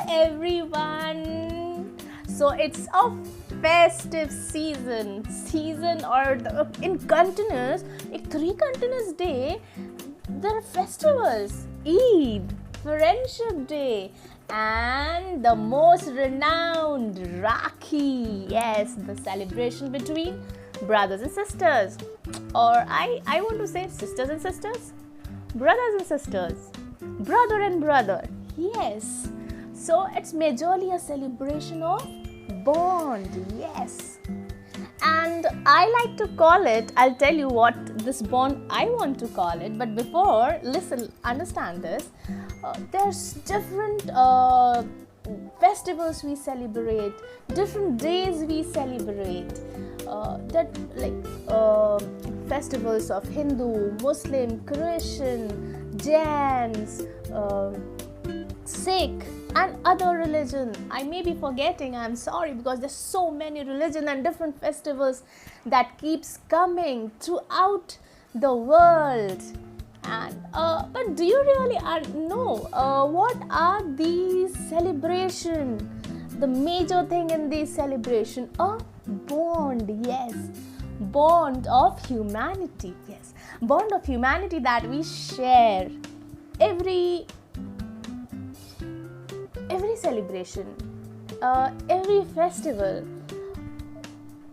everyone. So it's a festive season or in continuous, like 3 continuous day, there are festivals. Eid, Friendship Day, and the most renowned Rakhi. Yes, the celebration between brothers and sisters, or I want to say sisters and sisters, brothers and sisters, brother and brother. Yes, so it's majorly a celebration of bond. Yes, and I like to call it, I'll tell you what this bond I want to call it, but before, listen, understand this. There's different festivals we celebrate, different days we celebrate, festivals of Hindu, Muslim, Christian, Jains, Sikh, and other religion. I may be forgetting, I'm sorry, because there's so many religion and different festivals that keeps coming throughout the world. And but do you really know what are these celebration? The major thing in this celebration, a bond. Yes, bond of humanity. Yes, bond of humanity that we share every celebration, every festival.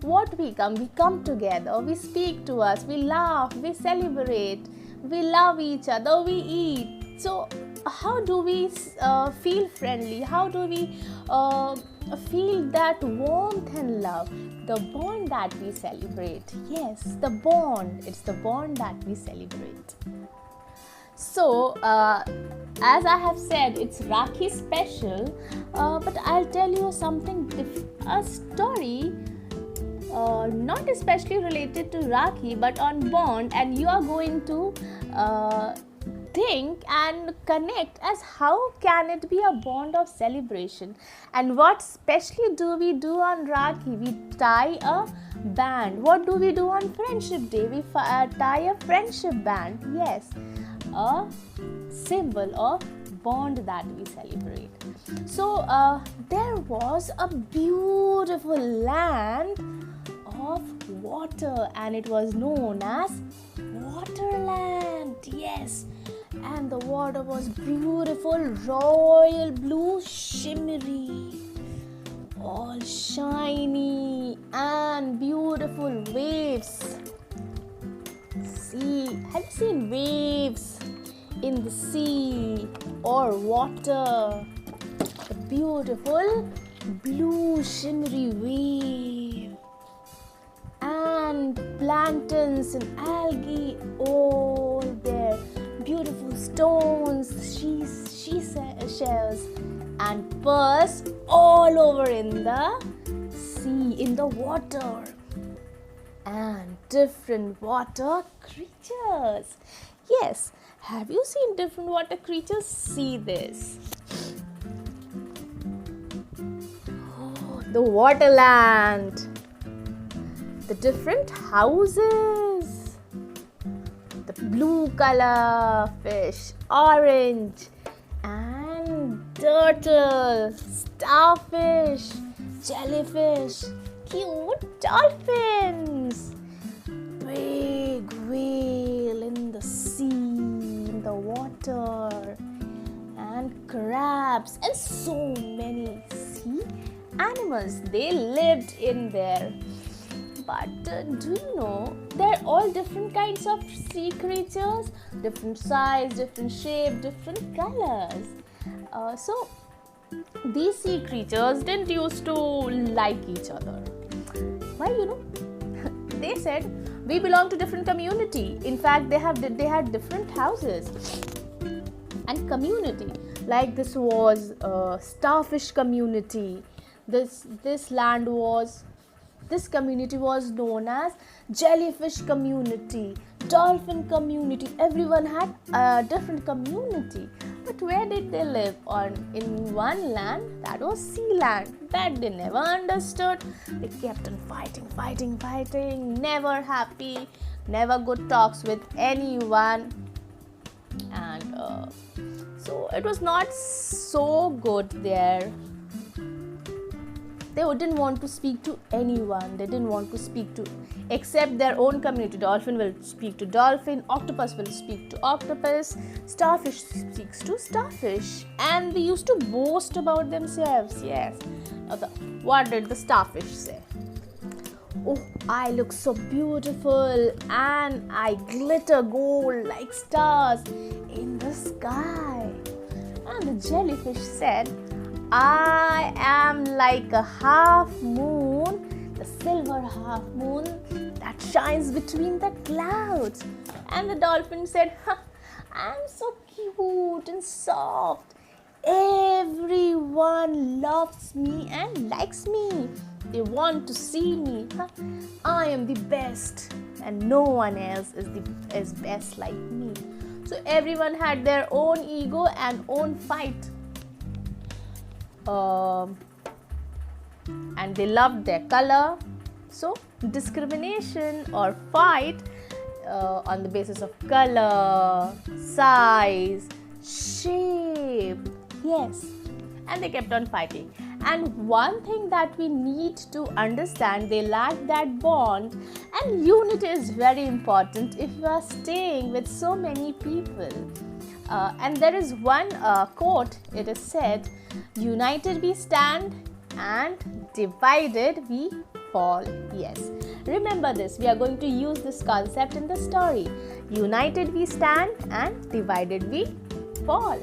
What we come together, we speak to us, we laugh, we celebrate, we love each other, we eat. So how do we feel friendly? How do we feel that warmth and love? The bond that we celebrate. Yes, the bond. It's the bond that we celebrate. So, as I have said, it's Rakhi special, but I'll tell you something, a story, not especially related to Rakhi, but on bond, and you are going to think and connect as how can it be a bond of celebration, and what specially do we do on Rakhi? We tie a band. What do we do on Friendship Day? We tie a friendship band. Yes, a symbol of bond that we celebrate. So there was a beautiful land of water, and it was known as Waterland. Yes, and the water was beautiful, royal blue, shimmery, all shiny, and beautiful waves. See, have you seen waves in the sea or water? A beautiful blue shimmery wave, and plantains and algae all there, beautiful stones, shells, and pearls all over in the sea, in the water, and different water creatures. Yes, have you seen different water creatures? See this. Oh, the Waterland. The different houses. The blue color fish, orange, and turtle, starfish, jellyfish, cute dolphins, big whale in the sea, in the water, and crabs, and so many sea animals. They lived in there. But do you know, they're all different kinds of sea creatures, different size, different shape, different colors. So these sea creatures didn't used to like each other. Why, you know? They said, we belong to different community. In fact, they had different houses and community. Like this was starfish community. This community was known as jellyfish community, dolphin community. Everyone had a different community. But where did they live? In one land, that was sea land, that they never understood. They kept on fighting, never happy, never good talks with anyone. And So it was not so good there. They didn't want to speak to anyone. They didn't want to speak to except their own community. Dolphin will speak to dolphin, octopus will speak to octopus, starfish speaks to starfish, and they used to boast about themselves. Yes. Now, what did the starfish say? Oh, I look so beautiful and I glitter gold like stars in the sky. And the jellyfish said, I am like a half moon, the silver half moon that shines between the clouds. And the dolphin said, I'm so cute and soft. Everyone loves me and likes me. They want to see me. I am the best and no one else is best like me. So everyone had their own ego and own fight. And they loved their color. So discrimination or fight on the basis of color, size, shape, yes, and they kept on fighting. And one thing that we need to understand, they lack that bond, and unity is very important if you are staying with so many people. And there is one quote, it is said, united we stand and divided we fall. Yes, remember this, we are going to use this concept in the story. United we stand and divided we fall.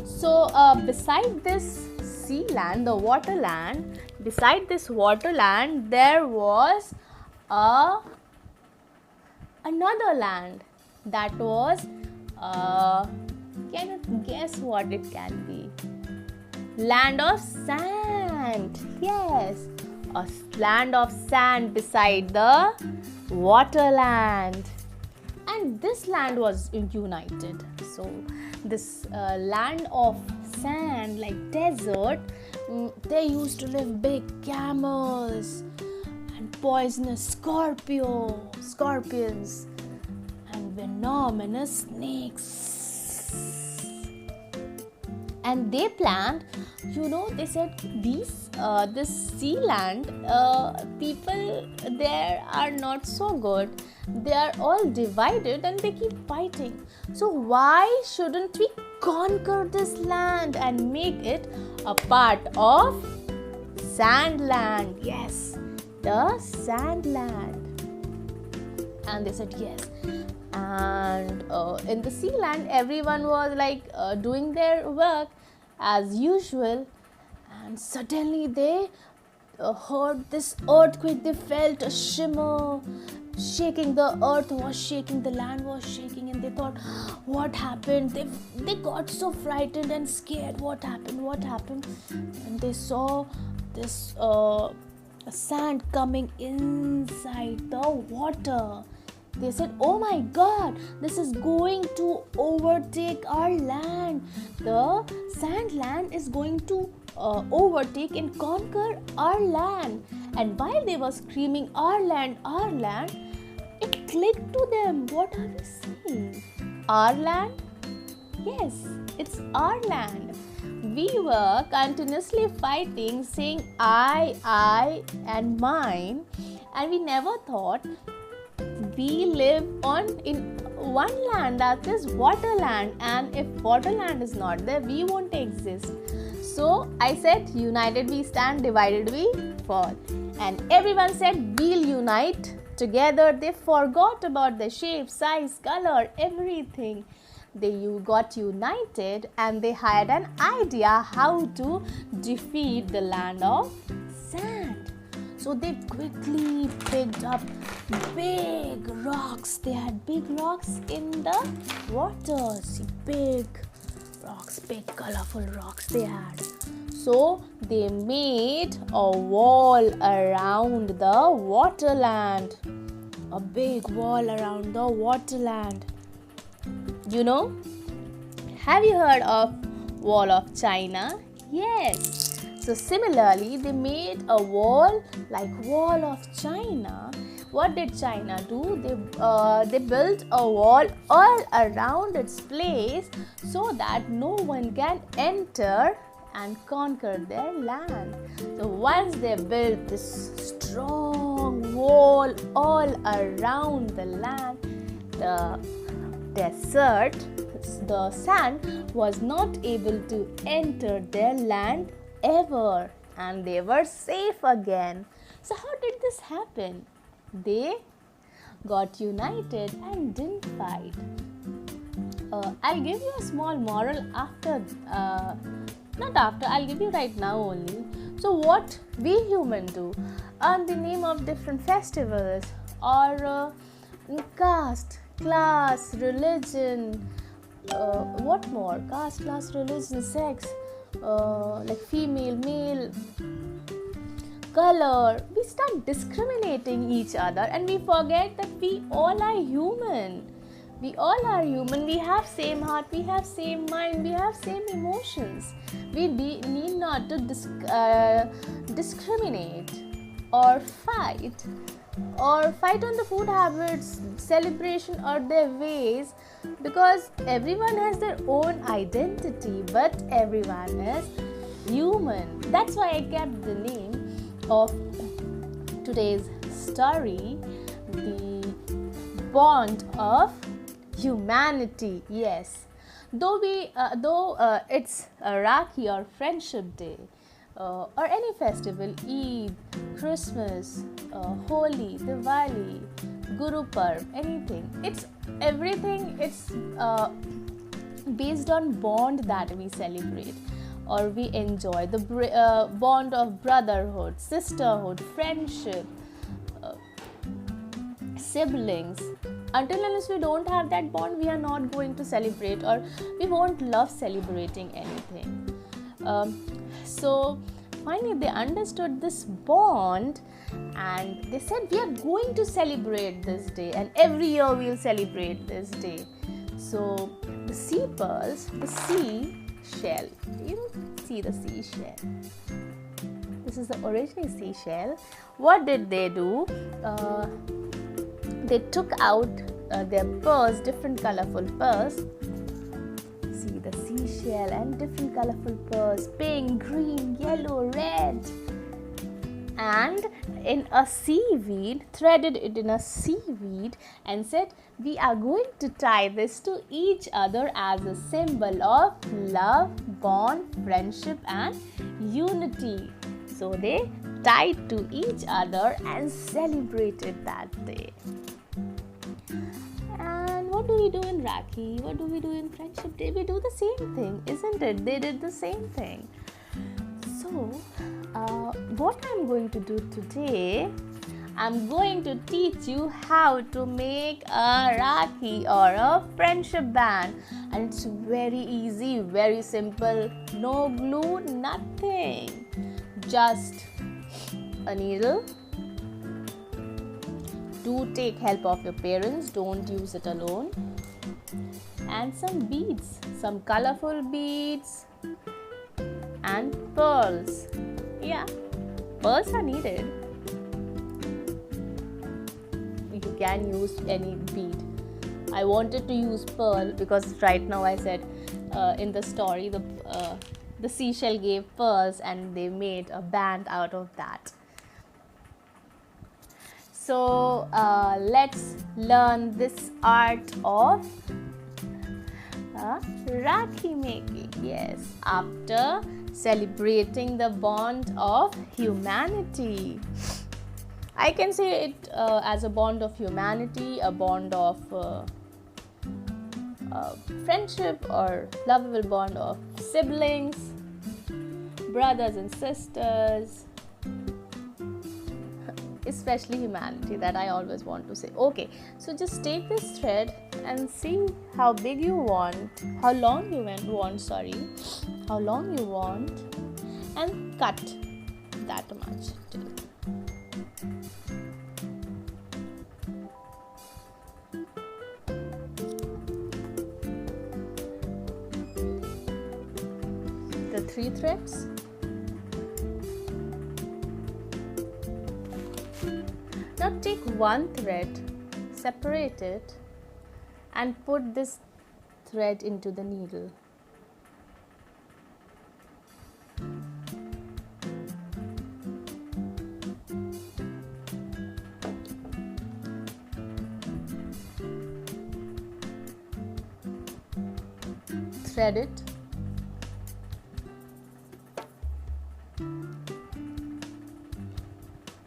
So beside this sea land, the water land, beside this water land there was another land that was can you guess what it can be? Land of sand. Yes, a land of sand beside the water land, and this land was united. So this land of sand, like desert, there used to live big camels and poisonous scorpions and venomous snakes. And they planned, they said this sea land, people there are not so good. They are all divided and they keep fighting. So why shouldn't we conquer this land and make it a part of sand land? Yes, the sand land. And they said yes. And in the sea land, everyone was like doing their work as usual. And suddenly they heard this earthquake. They felt a shimmer shaking. The earth was shaking, the land was shaking, and they thought, what happened? They got so frightened and scared. What happened? And they saw this sand coming inside the water. They said, oh my God, this is going to overtake our land. The sand land is going to overtake and conquer our land. And while they were screaming, our land, it clicked to them. What are we saying? Our land? Yes, it's our land. We were continuously fighting, saying I and mine, and we never thought we live in one land, that is water land, and if water land is not there, we won't exist. So I said, united we stand, divided we fall. And everyone said, we'll unite together. They forgot about the shape, size, color, everything. They got united and they had an idea how to defeat the land of sand. So they quickly picked up big rocks. They had big rocks in the water. See, big rocks, big colorful rocks they had. So they made a wall around the waterland. A big wall around the waterland. Have you heard of Wall of China? Yes. So similarly, they made a wall like Wall of China, What did China do? They built a wall all around its place so that no one can enter and conquer their land. So once they built this strong wall all around the land, the desert, the sand was not able to enter their land ever, and they were safe again. So how did this happen? They got united and didn't fight. I'll give you a small moral after, not after, I'll give you right now only. So what we human do on the name of different festivals, or caste, class, religion, what more? Caste, class, religion, sex, like female, male, color. We start discriminating each other and we forget that we all are human. We all are human. We have same heart, we have same mind, we have same emotions. We need not to discriminate or fight on the food habits, celebration, or their ways, because everyone has their own identity, but everyone is human. That's why I kept the name of today's story, the bond of humanity. Yes, though it's a Rakhi or Friendship Day, or any festival, Eid, Christmas, Holi, Diwali, Guru Parv, anything. It's everything. It's based on bond that we celebrate or we enjoy. The bond of brotherhood, sisterhood, friendship, siblings. Until unless we don't have that bond, we are not going to celebrate, or we won't love celebrating anything. So finally they understood this bond, and they said, we are going to celebrate this day, and every year we'll celebrate this day. So the sea pearls, the sea shell, you see the seashell, this is the original seashell. What did they do? They took out their pearls, different colorful pearls. See the seashell and different colorful pearls, pink, green, yellow, red, and in a seaweed, threaded it in a seaweed, and said, we are going to tie this to each other as a symbol of love, bond, friendship, and unity. So they tied to each other and celebrated that day. And what do we do in Rakhi? What do we do in Friendship Day? We do the same thing, isn't it? They did the same thing. So, what I'm going to do today, I'm going to teach you how to make a Rakhi or a friendship band. And it's very easy, very simple. No glue, nothing. Just a needle. Do take help of your parents, don't use it alone. And some beads, some colorful beads and pearls. Yeah, pearls are needed. You can use any bead. I wanted to use pearl because right now I said in the story the seashell gave pearls and they made a band out of that. So let's learn this art of Rakhi making. Yes, after celebrating the bond of humanity. I can say it as a bond of humanity, a bond of friendship, or lovable bond of siblings, brothers and sisters, especially humanity, that I always want to say. Okay, so just take this thread and see how big you want, how long you want, and cut that much too. The 3 threads. Now take one thread, separate it, and put this thread into the needle. Thread it.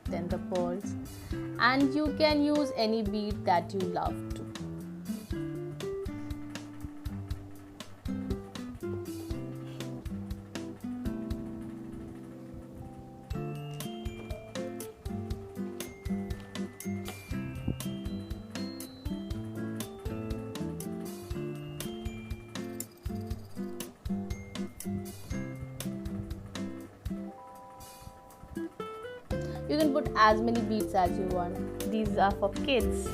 Then the pearls, and you can use any bead that you love to. You can put as many beads as you want. These are for kids.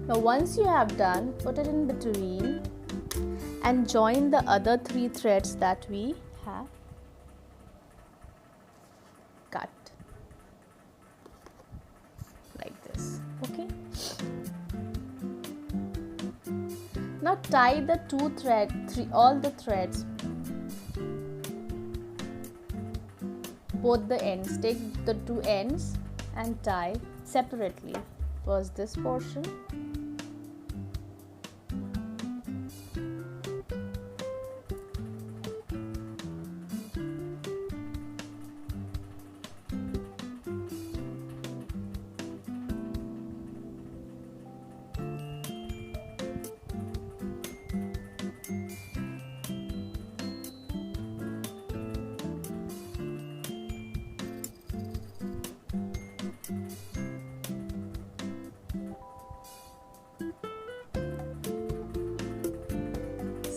Now once you have done, put it in between and join the other 3 threads that we have cut like this. Okay. Now tie the all the threads, both the ends. Take the 2 ends and tie separately. First this portion,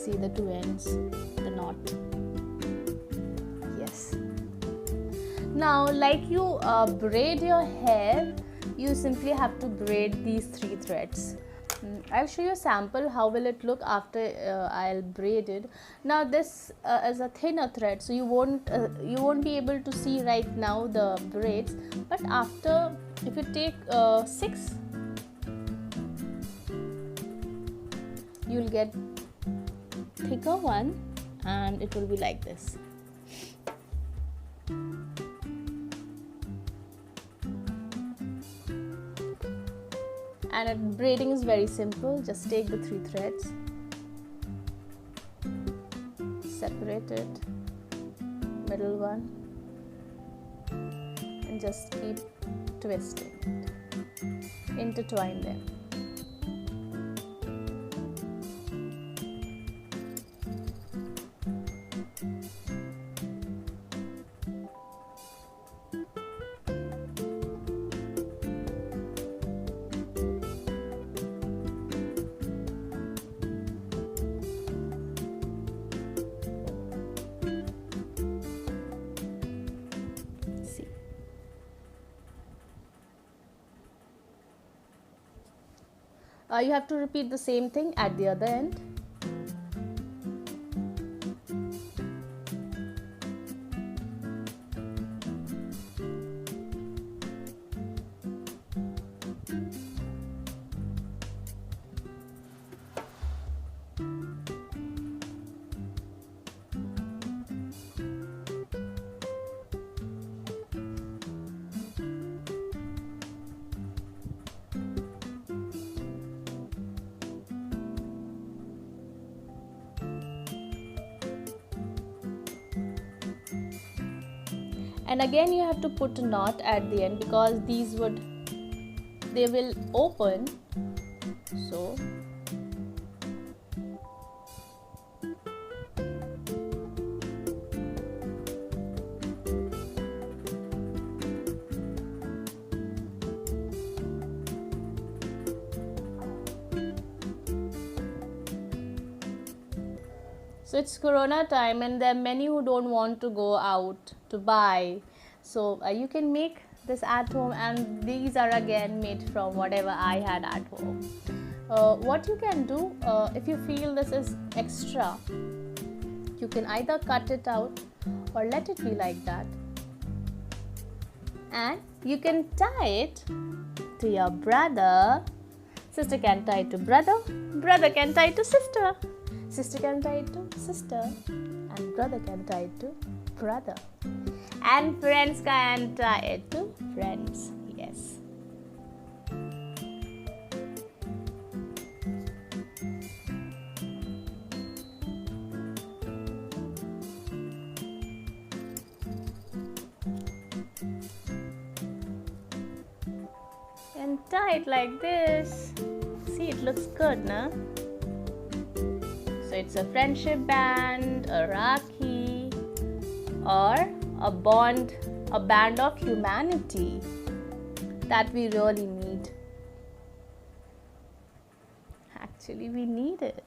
see the 2 ends, the knot. Yes. Now like you braid your hair, you simply have to braid these 3 threads. I'll show you a sample how will it look after I'll braid it. Now this is a thinner thread, so you won't be able to see right now the braids, but after, if you take 6, you'll get thicker one, and it will be like this. And braiding is very simple. Just take the 3 threads, separate it, middle one, and just keep twisting it. Intertwine them. You have to repeat the same thing at the other end. And again you have to put a knot at the end, because they will open. So it's Corona time, and there are many who don't want to go out to buy. So you can make this at home, and these are again made from whatever I had at home. What you can do, if you feel this is extra, you can either cut it out or let it be like that. and you can tie it to your brother. Sister can tie it to brother, brother can tie it to sister, sister can tie it to sister, and brother can tie it to brother, and friends can tie it to friends. Yes. And tie it like this. See, it looks good, na? So it's a friendship band, a Rakhi, or a bond, a band of humanity that we really need. Actually, we need it.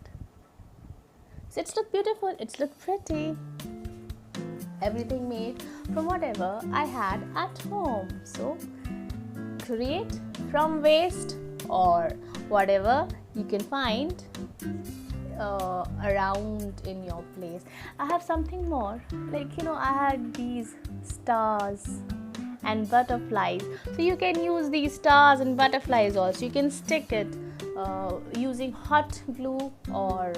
So it's look beautiful, it's look pretty. Everything made from whatever I had at home. So create from waste or whatever you can find around in your place. I have something more, like I had these stars and butterflies, so you can use these stars and butterflies also. You can stick it using hot glue or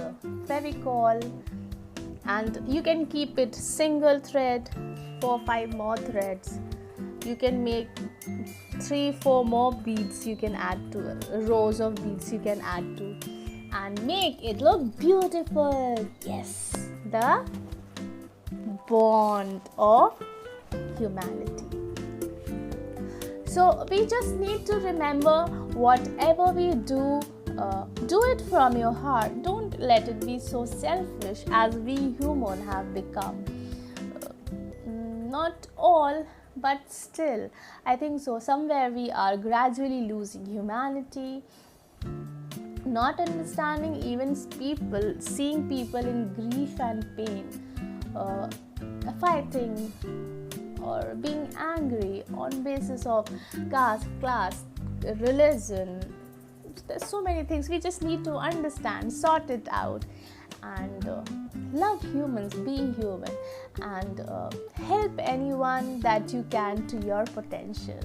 Fevicol, and you can keep it single thread, 4-5 more threads. You can make 3-4 more beads you can add to, rows of beads you can add to, and make it look beautiful. Yes, the bond of humanity. So we just need to remember, whatever we do it from your heart. Don't let it be so selfish as we human have become. Not all, but still, I think so. Somewhere we are gradually losing humanity, not understanding even people, seeing people in grief and pain, fighting or being angry on basis of caste, class, religion. There's so many things we just need to understand, sort it out, and love humans, be human, and help anyone that you can to your potential.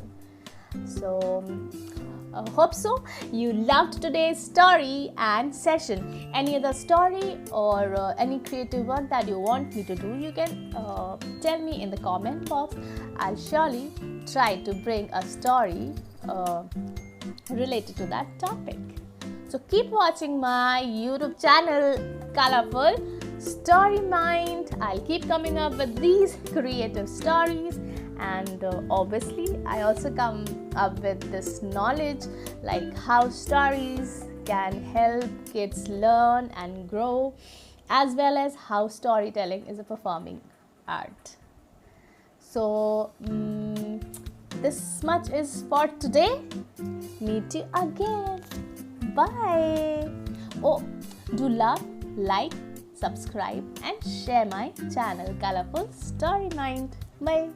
So hope so you loved today's story and session. Any other story or any creative work that you want me to do, you can tell me in the comment box. I'll surely try to bring a story related to that topic. So keep watching my YouTube channel, Colorful Story Mind. I'll keep coming up with these creative stories, and obviously I also come up with this knowledge, like how stories can help kids learn and grow, as well as how storytelling is a performing art. So this much is for today. Meet you again. Bye. Oh, do love, like, subscribe and share my channel, Colorful Story Mind. Bye.